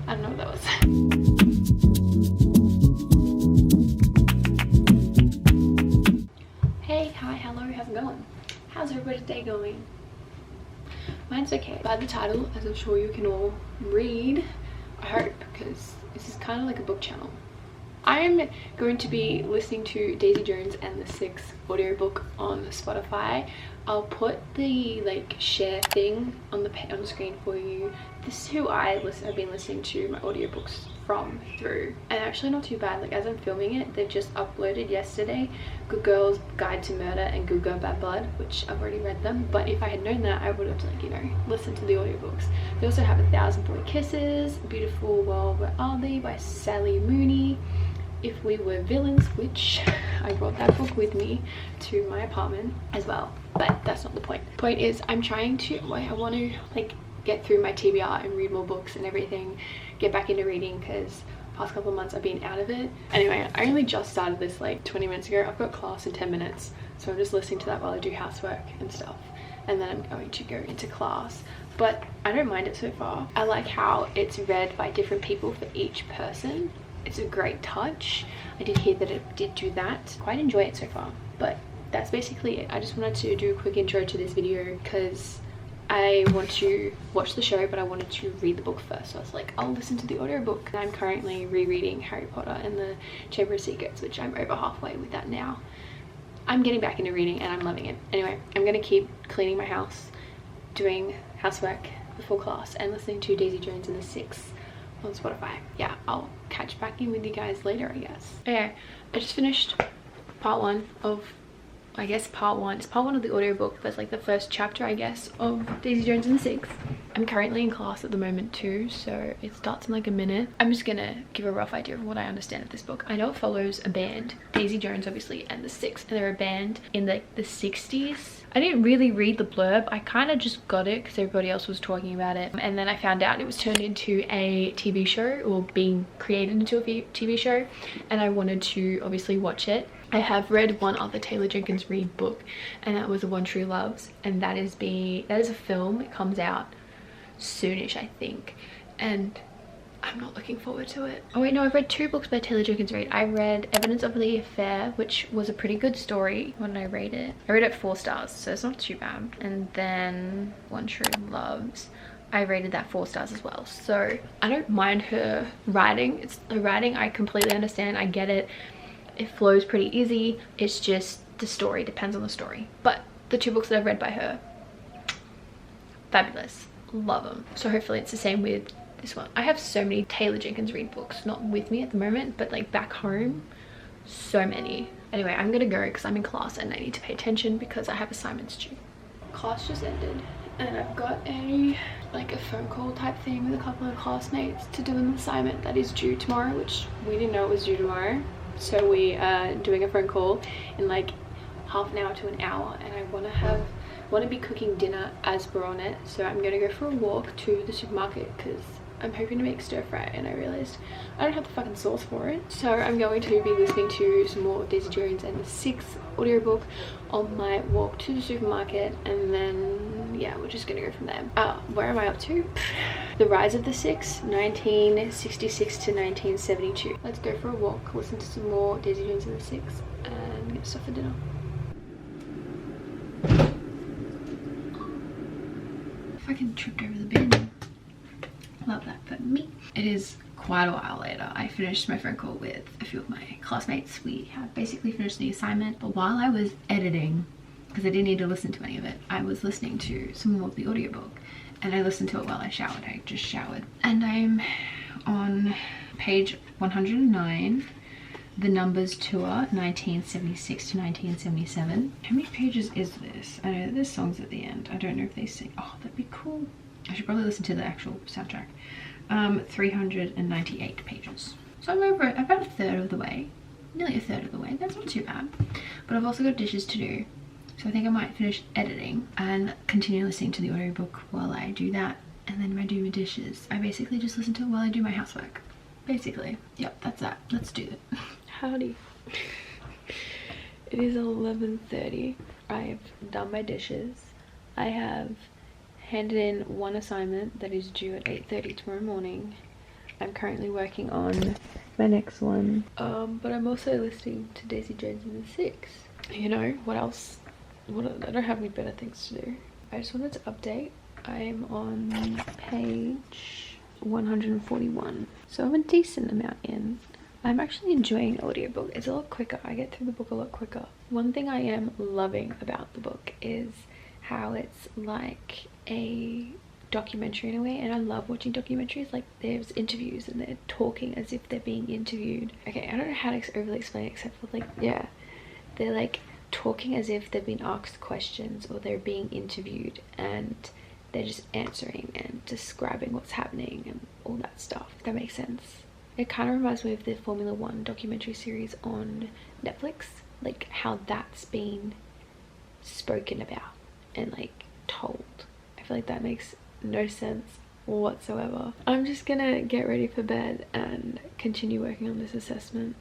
I don't know what that was. Hey, hi, hello, how's it going? How's everybody's day going? Mine's okay. By the title, as I'm sure you can all read, I hope, because this is kind of like a book channel. I'm going to be listening to Daisy Jones and the Six audiobook on Spotify. I'll put the like share thing on the screen for you. This is who I've been listening to my audiobooks from through, and actually not too bad. Like, as I'm filming it, they've just uploaded yesterday Good Girl's Guide to Murder and Good Girl Bad Blood, which I've already read them, but if I had known that, I would have, like, you know, listened to the audiobooks. They also have 1,000 Boy Kisses, Beautiful World Where Are They by Sally Mooney, If We Were Villains, which I brought that book with me to my apartment as well, but that's not the point. The point is, I'm trying to, I want to like get through my TBR and read more books and everything, get back into reading, because past couple of months I've been out of it. Anyway, I only just started this like 20 minutes ago. I've got class in 10 minutes, so I'm just listening to that while I do housework and stuff, and then I'm going to go into class. But I don't mind it so far. I like how it's read by different people for each person. It's a great touch. I did hear that it did do that. Quite enjoy it so far, but that's basically it. I just wanted to do a quick intro to this video because I want to watch the show, but I wanted to read the book first. So I was like, I'll listen to the audiobook. I'm currently rereading Harry Potter and the Chamber of Secrets, which I'm over halfway with that now. I'm getting back into reading and I'm loving it. Anyway, I'm gonna keep cleaning my house, doing housework before class, and listening to Daisy Jones and the Six on Spotify. Yeah, I'll catch back in with you guys later, I guess. Okay, I just finished part one of, I guess part one. It's part one of the audiobook, but it's like the first chapter, I guess, of Daisy Jones and the Six. I'm currently in class at the moment too, so it starts in like a minute. I'm just gonna give a rough idea of what I understand of this book. I know it follows a band, Daisy Jones obviously, and the Six, and they're a band in like the 60s. I didn't really read the blurb. I kind of just got it because everybody else was talking about it, and then I found out it was turned into a TV show, or being created into a TV show, and I wanted to obviously watch it. I have read one other Taylor Jenkins Reid book, and that was The One True Loves, and that is a film. It comes out soonish, I think, and I'm not looking forward to it. Oh wait, no, I've read 2 books by Taylor Jenkins Reid. I read Evidence of the Affair, which was a pretty good story. When did I rate it? I rated it 4 stars, so it's not too bad. And then One True Loves, I rated that 4 stars as well. So I don't mind her writing. It's the writing I completely understand. I get it. It flows pretty easy. It's just the story depends on the story. But the 2 books that I've read by her, fabulous. Love them. So hopefully it's the same with this one. I have so many Taylor Jenkins Reid books, not with me at the moment, but like back home, so many. Anyway, I'm gonna go because I'm in class and I need to pay attention because I have assignments due. Class just ended and I've got a phone call type thing with a couple of classmates to do an assignment that is due tomorrow, which we didn't know it was due tomorrow. So we are doing a phone call in like half an hour to an hour, and I want to be cooking dinner as we're on it. So I'm gonna go for a walk to the supermarket because I'm hoping to make stir fry, and I realized I don't have the fucking sauce for it. So I'm going to be listening to some more Daisy Jones and the Six audiobook on my walk to the supermarket, and then yeah, we're just gonna go from there. Where am I up to? The Rise of the Six, 1966 to 1972. Let's go for a walk, listen to some more Daisy Jones and the Six, and get stuff for dinner. Fucking tripped over the bin. Love that for me. It is quite a while later. I finished my phone call with a few of my classmates. We have basically finished the assignment, but while I was editing, because I didn't need to listen to any of it, I was listening to some more of the audiobook, and I listened to it while I showered. I just showered, and I'm on page 109, The Numbers Tour, 1976 to 1977. How many pages is this? I know there's songs at the end. I don't know if they sing. Oh, that'd be cool. I should probably listen to the actual soundtrack. 398 pages. So I'm over about a third of the way. Nearly a third of the way. That's not too bad. But I've also got dishes to do. So I think I might finish editing and continue listening to the audiobook while I do that. And then when I do my dishes, I basically just listen to it while I do my housework. Basically. Yep, that's that. Let's do it. Howdy. It is 11:30. I have done my dishes. I have handed in one assignment that is due at 8:30 tomorrow morning. I'm currently working on my next one. But I'm also listening to Daisy Jones and the Six. You know, what else? I don't have any better things to do. I just wanted to update. I'm on page 141. So I'm a decent amount in. I'm actually enjoying audiobook. It's a lot quicker. I get through the book a lot quicker. One thing I am loving about the book is how it's like a documentary in a way, and I love watching documentaries. Like, there's interviews and they're talking as if they're being interviewed. Okay, I don't know how to overly explain it, except for like, yeah, they're like talking as if they've been asked questions or they're being interviewed, and they're just answering and describing what's happening and all that stuff, if that makes sense. It kind of reminds me of the Formula One documentary series on Netflix, like how that's been spoken about and like told. I feel like that makes no sense whatsoever. I'm just gonna get ready for bed and continue working on this assessment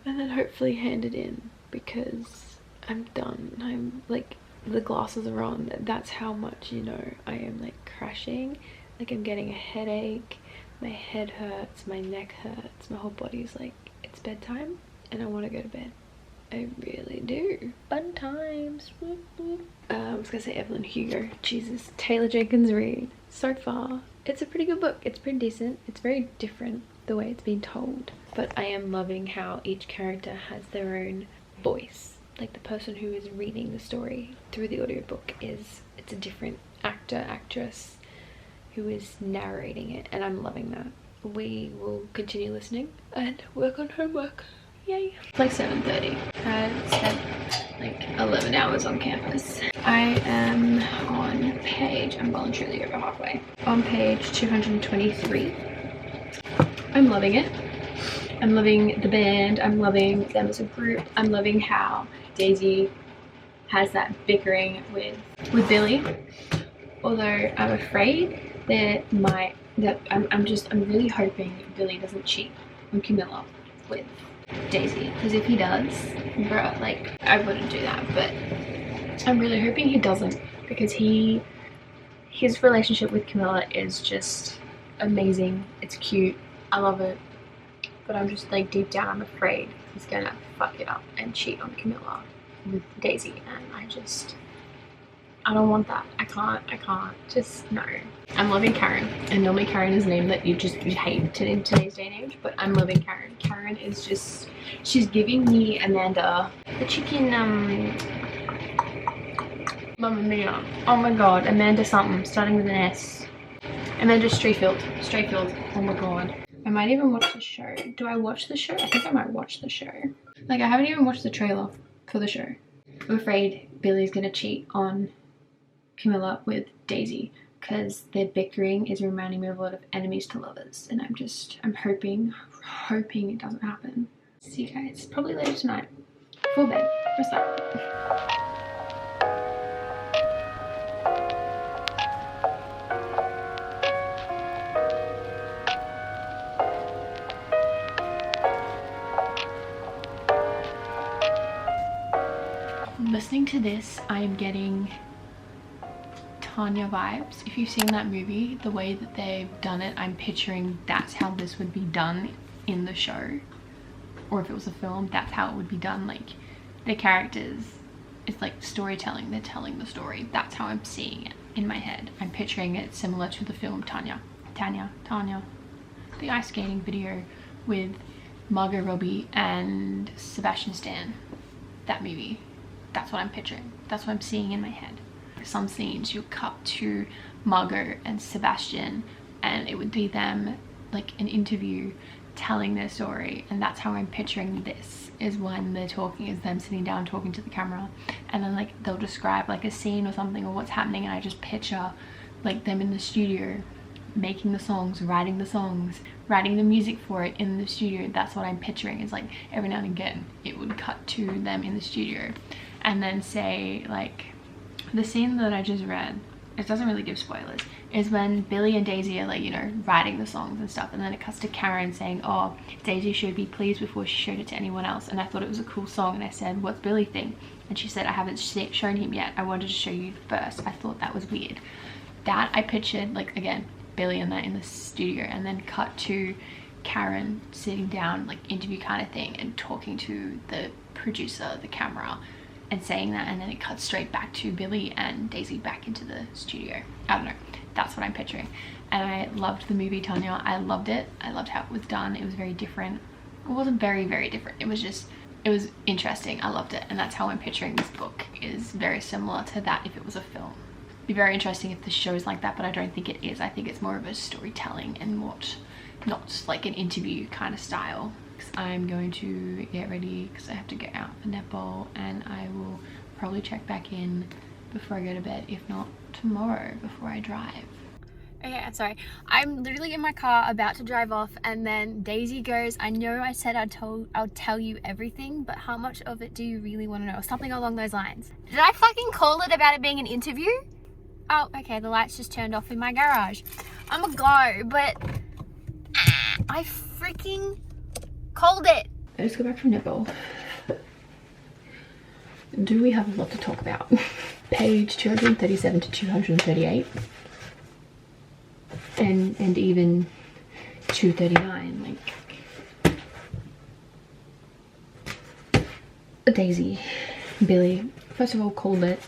and then hopefully hand it in, because I'm done. I'm like, the glasses are on. That's how much, you know, I am like crashing. Like, I'm getting a headache, my head hurts, my neck hurts, my whole body's like, it's bedtime and I want to go to bed. I really do. Fun times. I was gonna say Evelyn Hugo. Jesus. Taylor Jenkins Reid. So far, it's a pretty good book. It's pretty decent. It's very different the way it's been told, but I am loving how each character has their own voice. Like, the person who is reading the story through the audiobook it's a different actor, actress who is narrating it, and I'm loving that. We will continue listening and work on homework. Yay. It's like 7:30. I've spent like 11 hours on campus. I am on page, I'm well and truly over halfway, on page 223. I'm loving it. I'm loving the band. I'm loving them as a group. I'm loving how Daisy has that bickering with Billy. Although I'm afraid that I'm really hoping Billy doesn't cheat on Camilla with Daisy, because if he does, bruh, like, I wouldn't do that, but I'm really hoping he doesn't, because his relationship with Camilla is just amazing. It's cute. I love it. But I'm just like, deep down, I'm afraid he's gonna fuck it up and cheat on Camilla with Daisy, and I don't want that. I can't. Just no. I'm loving Karen, and normally Karen is a name that you hate in today's day and age, but I'm loving Karen. Karen is just, she's giving me Amanda, the chicken, Mamma Mia. Oh my god, Amanda something, starting with an S. Amanda Strayfield. Oh my god. I might even watch the show. Do I watch the show? I think I might watch the show. Like, I haven't even watched the trailer for the show. I'm afraid Billy's gonna cheat on Camilla with Daisy, because their bickering is reminding me of a lot of enemies to lovers, and I'm hoping it doesn't happen. See you guys probably later tonight. Full bed. What's up? Listening to this, I am getting Tanya vibes. If you've seen that movie, the way that they've done it, I'm picturing that's how this would be done in the show, or if it was a film, that's how it would be done. Like, the characters, it's like storytelling, they're telling the story. That's how I'm seeing it in my head. I'm picturing it similar to the film Tanya, the ice skating video with Margot Robbie and Sebastian Stan. That movie, that's what I'm picturing. That's what I'm seeing in my head. Some scenes you'll cut to Margot and Sebastian, and it would be them, like an interview, telling their story, and that's how I'm picturing this, is when they're talking, is them sitting down talking to the camera, and then like they'll describe like a scene or something or what's happening, and I just picture like them in the studio making the songs, writing the music for it in the studio. That's what I'm picturing. Is like every now and again it would cut to them in the studio, and then say like the scene that I just read, it doesn't really give spoilers, is when Billy and Daisy are like, you know, writing the songs and stuff, and then it cuts to Karen saying, oh, Daisy should be pleased before she showed it to anyone else, and I thought it was a cool song, and I said, what's Billy think? And she said, I haven't shown him yet, I wanted to show you first, I thought that was weird. That I pictured, like, again, Billy and that in the studio, and then cut to Karen sitting down, like interview kind of thing, and talking to the producer, the camera, and saying that, and then it cuts straight back to Billy and Daisy back into the studio. I don't know, that's what I'm picturing. And I loved the movie, Tanya. I loved it. I loved how it was done. It was very different. It wasn't very different, it was just, it was interesting. I loved it, and that's how I'm picturing this book, is very similar to that if it was a film. It'd be very interesting if the show's like that, but I don't think it is. I think it's more of a storytelling and not like an interview kind of style. I'm going to get ready because I have to get out for netball, and I will probably check back in before I go to bed, if not tomorrow before I drive. Okay, I'm sorry. I'm literally in my car about to drive off, and then Daisy goes, I know I said I'll tell you everything, but how much of it do you really want to know? Something along those lines. Did I fucking call it about it being an interview? Oh, okay, the lights just turned off in my garage. I'm a go, but I freaking called it. I just got back from netball. Do we have a lot to talk about? Page 237 to 238. And even 239, like Daisy, Billy, first of all, called it.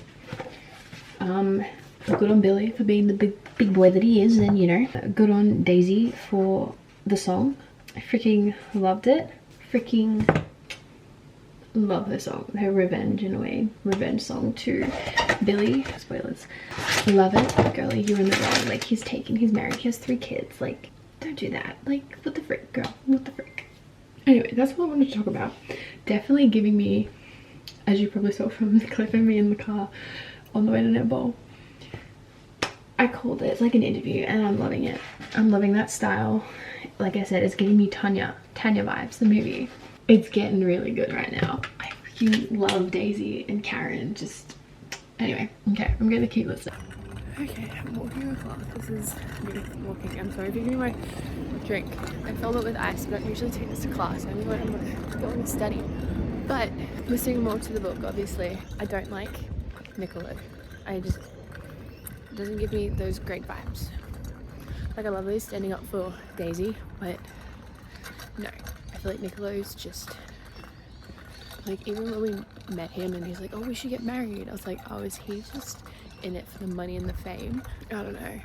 Good on Billy for being the big boy that he is, and you know, good on Daisy for the song. I freaking loved it. Freaking love her song, her revenge, in a way, revenge song to Billy. Spoilers. Love it. Girlie, you're in the wrong. Like, he's married, he has 3 kids. Like, don't do that. Like, what the frick, girl, what the frick. Anyway, that's what I wanted to talk about. Definitely giving me, as you probably saw from the clip of me in the car on the way to netball, I called it. It's like an interview, and I'm loving it. I'm loving that style. Like I said, it's giving me Tanya vibes, the movie. It's getting really good right now. I freaking love Daisy and Karen. Just, anyway, okay, I'm gonna keep listening. Okay, I'm walking across. This is me walking. I'm sorry if you're getting my drink. I filled it with ice, but I don't usually take this to class. Only when I'm going to study. But listening more to the book, obviously, I don't like Niccolo. It doesn't give me those great vibes. Like, I love Liz standing up for Daisy, but no. I feel like Niccolo's just, like, even when we met him and he's like, oh, we should get married, I was like, oh, is he just in it for the money and the fame? I don't know.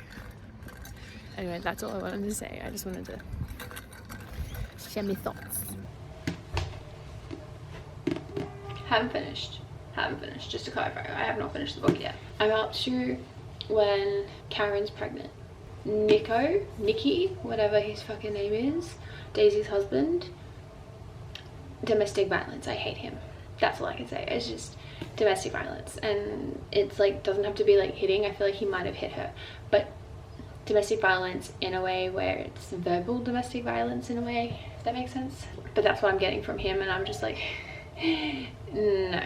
Anyway, that's all I wanted to say. I just wanted to share my thoughts. Haven't finished, just to clarify, I have not finished the book yet. I'm up to when Karen's pregnant. Nicky, whatever his fucking name is, Daisy's husband, domestic violence. I hate him. That's all I can say. It's just domestic violence, and it's like, doesn't have to be like hitting. I feel like he might have hit her, but domestic violence in a way where it's verbal domestic violence in a way, if that makes sense. But that's what I'm getting from him, and I'm just like, no,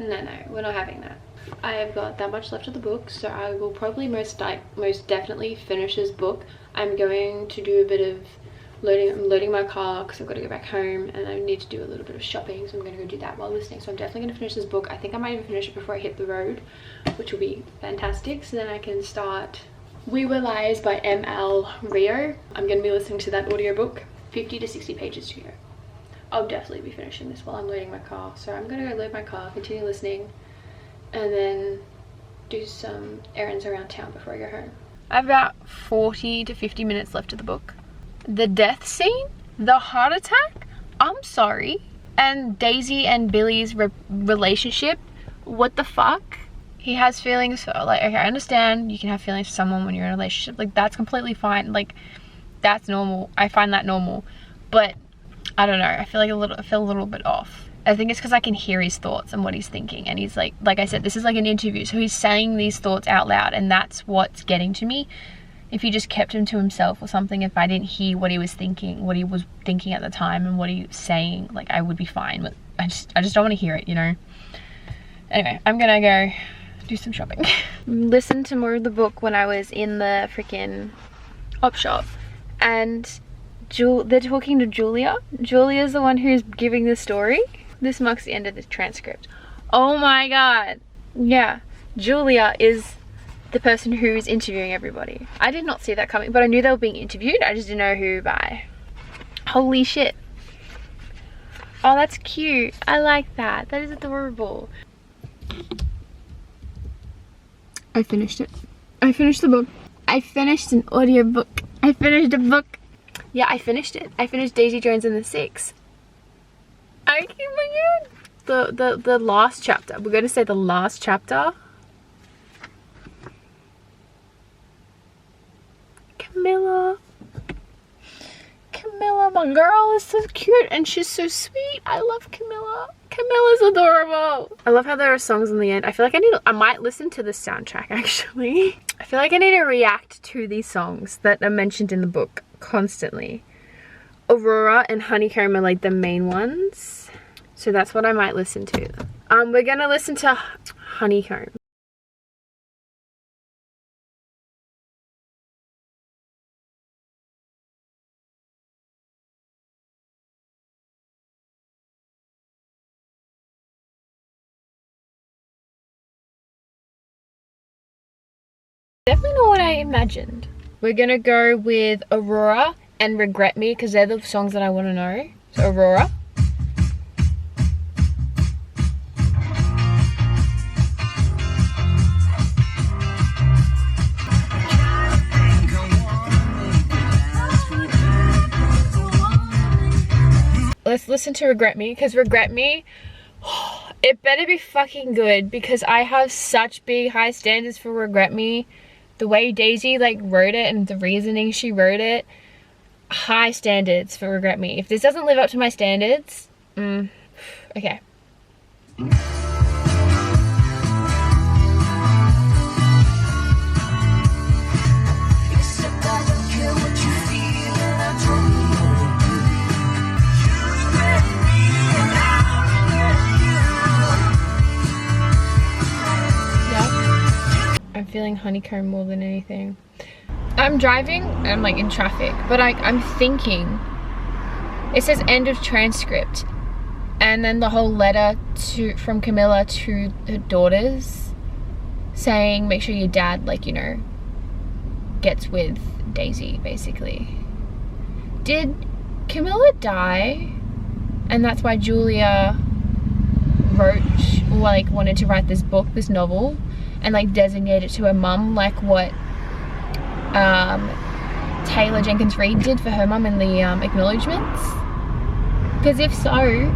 we're not having that. I have got that much left of the book, so I will probably most definitely finish this book. I'm going to do a bit of loading. I'm loading my car because I've got to go back home, and I need to do a little bit of shopping, so I'm going to go do that while listening. So I'm definitely going to finish this book. I think I might even finish it before I hit the road, which will be fantastic. So then I can start We Were Liars by M.L. Rio. I'm going to be listening to that audiobook. 50 to 60 pages to go. I'll definitely be finishing this while I'm loading my car. So I'm going to go load my car, continue listening, and then do some errands around town before I go home. I have about 40 to 50 minutes left of the book. The death scene, the heart attack, I'm sorry, and Daisy and Billy's relationship, what the fuck? He has feelings, like, okay, I understand you can have feelings for someone when you're in a relationship, like, that's completely fine, like, that's normal. I find that normal, but I don't know, I feel a little bit off. I think it's because I can hear his thoughts and what he's thinking, and he's like I said, this is like an interview, so he's saying these thoughts out loud, and that's what's getting to me. If he just kept him to himself or something, if I didn't hear what he was thinking at the time and what he was saying, like, I would be fine, but I just don't want to hear it, you know. Anyway, I'm gonna go do some shopping. Listen to more of the book when I was in the freaking op shop, and they're talking to Julia. Julia's the one who's giving the story. This marks the end of the transcript. Oh my god. Yeah, Julia is the person who is interviewing everybody. I did not see that coming, but I knew they were being interviewed. I just didn't know who by. Holy shit. Oh, that's cute. I like that. That is adorable. I finished it. I finished the book. I finished an audiobook. I finished a book. Yeah, I finished it. I finished Daisy Jones and the Six. I can't believe the last chapter. We're going to say the last chapter. Camilla. Camilla, my girl, is so cute and she's so sweet. I love Camilla. Camilla's adorable. I love how there are songs in the end. I feel like I might listen to the soundtrack actually. I feel like I need to react to these songs that are mentioned in the book constantly. Aurora and Honeycomb are like the main ones. So that's what I might listen to. We're gonna listen to Honeycomb. Definitely not what I imagined. We're gonna go with Aurora and Regret Me because they're the songs that I want to know. So Aurora. Let's listen to Regret Me because Regret Me, it better be fucking good because I have such big high standards for Regret Me. The way Daisy like wrote it and the reasoning she wrote it, high standards for Regret Me. If this doesn't live up to my standards, okay. I'm feeling Honeycomb more than anything. I'm driving, I'm like in traffic, but I'm thinking, it says end of transcript, and then the whole letter from Camilla to her daughters saying make sure your dad, like, you know, gets with Daisy basically. Did Camilla die and that's why Julia wrote, or like wanted to write this book, this novel, and like designate it to her mum, like what Taylor Jenkins Reid did for her mum in the acknowledgements? Because if so,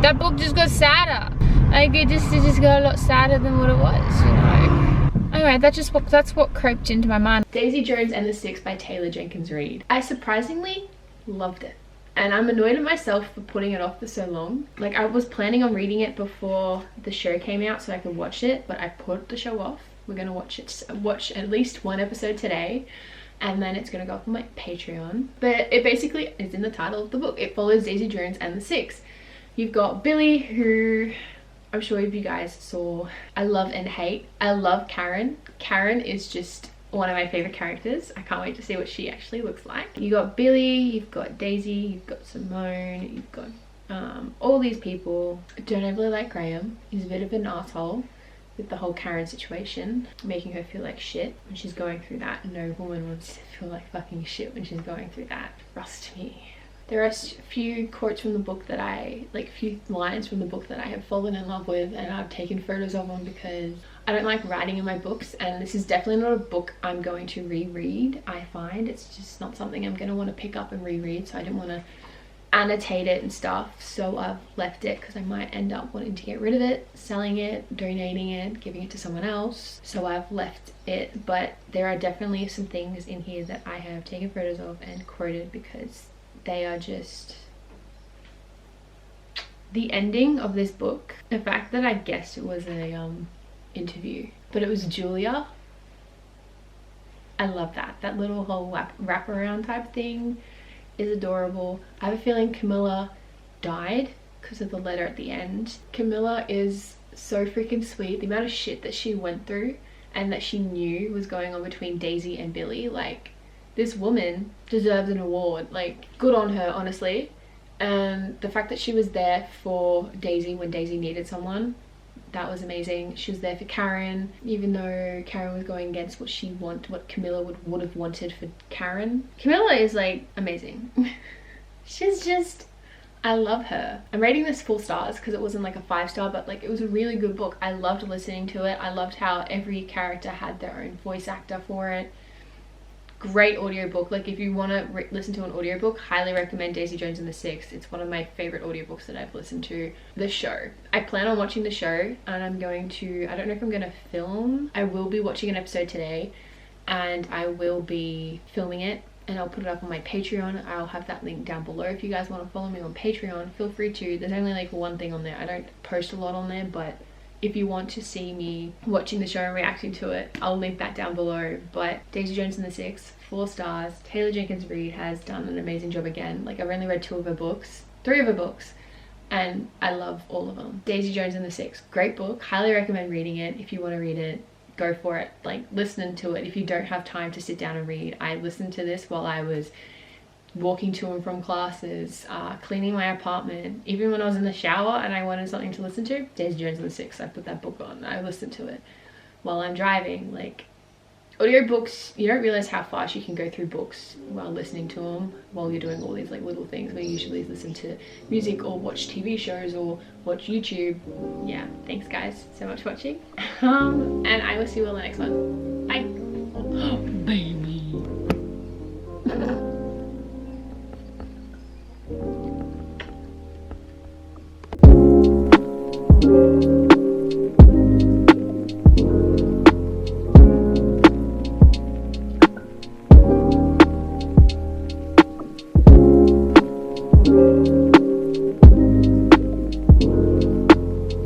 that book just got sadder. Like it just got a lot sadder than what it was, you know. Anyway, that's what crept into my mind. Daisy Jones and the Six by Taylor Jenkins Reid. I surprisingly loved it. And I'm annoyed at myself for putting it off for so long. Like I was planning on reading it before the show came out so I could watch it, but I put the show off. We're gonna watch at least one episode today, and then it's gonna go up on my Patreon. But it basically is in the title of the book. It follows Daisy Jones and the Six. You've got Billy, who I'm sure if you guys saw I Love and Hate. I love Karen. Karen is just one of my favorite characters. I can't wait to see what she actually looks like. You got Billy, you've got Daisy, you've got Simone, you've got all these people. I don't really like Graham. He's a bit of an asshole with the whole Karen situation, making her feel like shit when she's going through that. No woman wants to feel like fucking shit when she's going through that. Trust me. There are a few quotes from the book that a few lines from the book that I have fallen in love with, and I've taken photos of them because I don't like writing in my books, and this is definitely not a book I'm going to reread. I find it's just not something I'm going to want to pick up and reread, so I didn't want to annotate it and stuff, so I've left it because I might end up wanting to get rid of it, selling it, donating it, giving it to someone else, so I've left it. But there are definitely some things in here that I have taken photos of and quoted because they are just the ending of this book. The fact that I guessed it was a interview, but it was Julia. I love that little whole wraparound type thing is adorable. I have a feeling Camilla died because of the letter at the end. Camilla is so freaking sweet. The amount of shit that she went through and that she knew was going on between Daisy and Billy, like, this woman deserves an award. Like, good on her, honestly. And the fact that she was there for Daisy when Daisy needed someone, That was amazing. She was there for Karen, even though Karen was going against what Camilla would have wanted for Karen. Camilla is like amazing. She's just, I love her. I'm rating this 4 stars because it wasn't like a 5-star, but like it was a really good book. I loved listening to it. I loved how every character had their own voice actor for it. Great audiobook. Like if you want to listen to an audiobook, highly recommend Daisy Jones and the Six. It's one of my favorite audiobooks that I've listened to. The show, I plan on watching the show, and I'm going to, I don't know if I'm going to film. I will be watching an episode today, and I will be filming it, and I'll put it up on my Patreon. I'll have that link down below. If you guys want to follow me on Patreon, feel free to. There's only like one thing on there. I don't post a lot on there, but if you want to see me watching the show and reacting to it, I'll link that down below. But Daisy Jones and the Six, 4 stars. Taylor Jenkins Reid has done an amazing job again. Like I've only read 3 of her books, and I love all of them. Daisy Jones and the Six, great book. Highly recommend reading it. If you want to read it, go for it. Like listen to it. If you don't have time to sit down and read, I listened to this while I was walking to and from classes, cleaning my apartment, even when I was in the shower and I wanted something to listen to. Daisy Jones and the Six, I put that book on. I listened to it while I'm driving. Like audiobooks, you don't realize how fast you can go through books while listening to them, while you're doing all these like little things where you usually listen to music or watch TV shows or watch YouTube. Yeah, thanks guys so much for watching. And I will see you all in the next one. Bye. Baby.